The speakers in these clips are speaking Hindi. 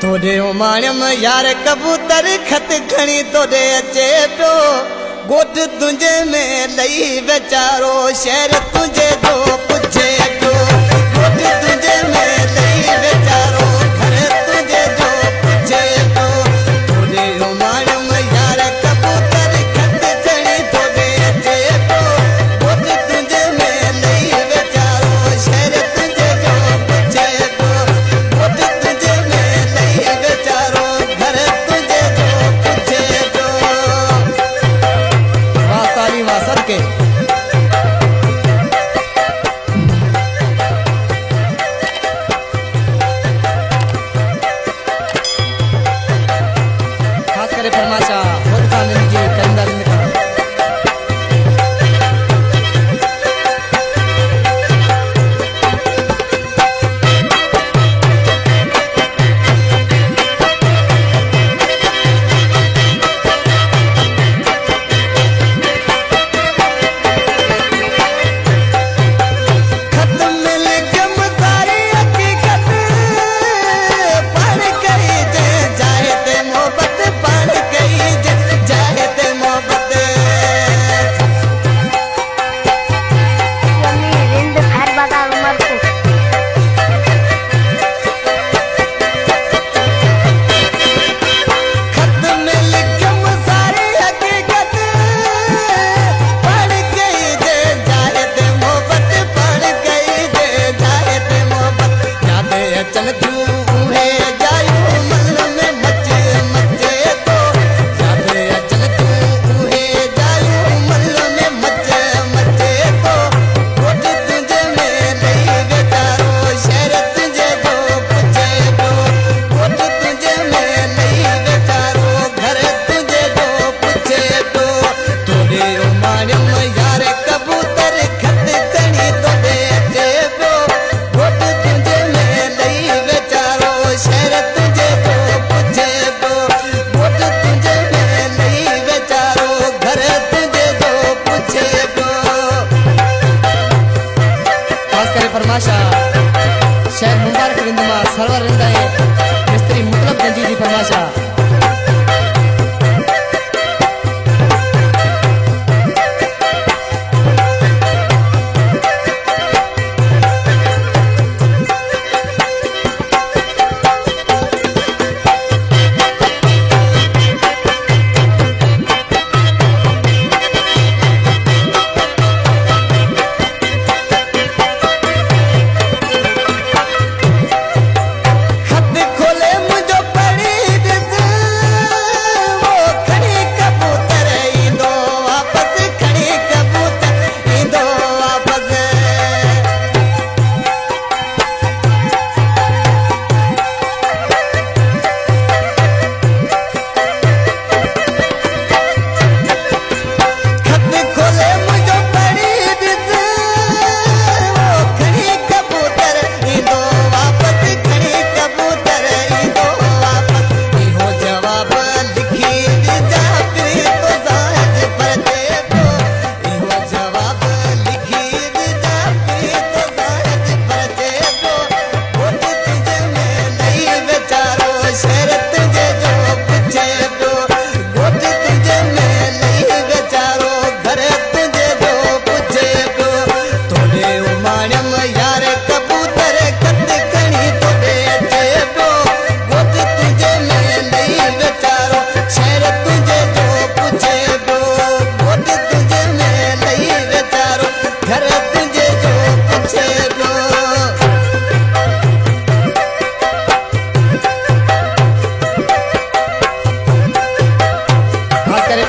तोड़े उमाणियम यार कबूतर खत खणी तोड़े अचे पियो गोट तुंहिंजे में लही वीचारो शहर तुंहिंजे जो पुछे पियो गोट तुंहिंजे में लही वीचारो घर तुंहिंजे जो पुछे पियो तोड़े उमाणियम यार कबूतर खत खणी तोड़े अचे पियो गोट तुंहिंजे में लही वीचारो शहर तुंहिंजे जो पुछे पियो गोट तुंहिंजे में लही वीचारो घर तुंहिंजे जो पुछे पियो। वाह ताली वाह सदके। खास करे फरमाशा खुद का निजी कंदर निकल फरमाशा शेख मुबारक रिंदमा सरवर रिंदाए मिस्त्री मतलब गंजी जी फरमाशा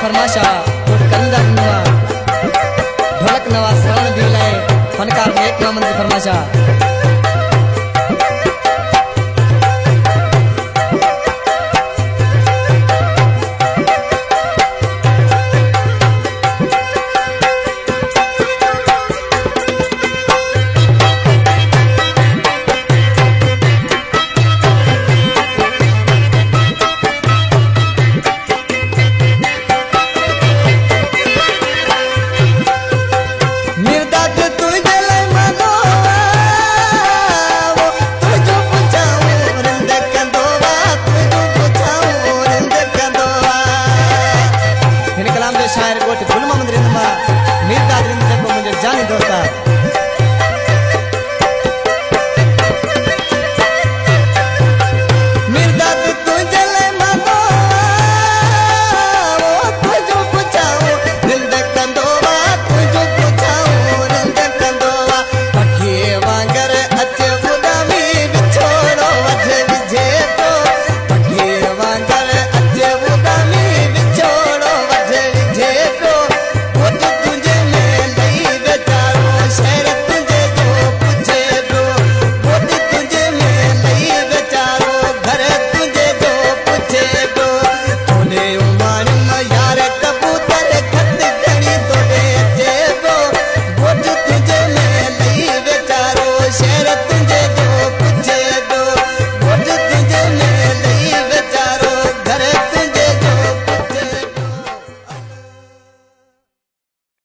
फरमाशा कंदर नवा ढोलक नवा श्रवण भी लाए फनकार एक नवा मंदिर फरमाशा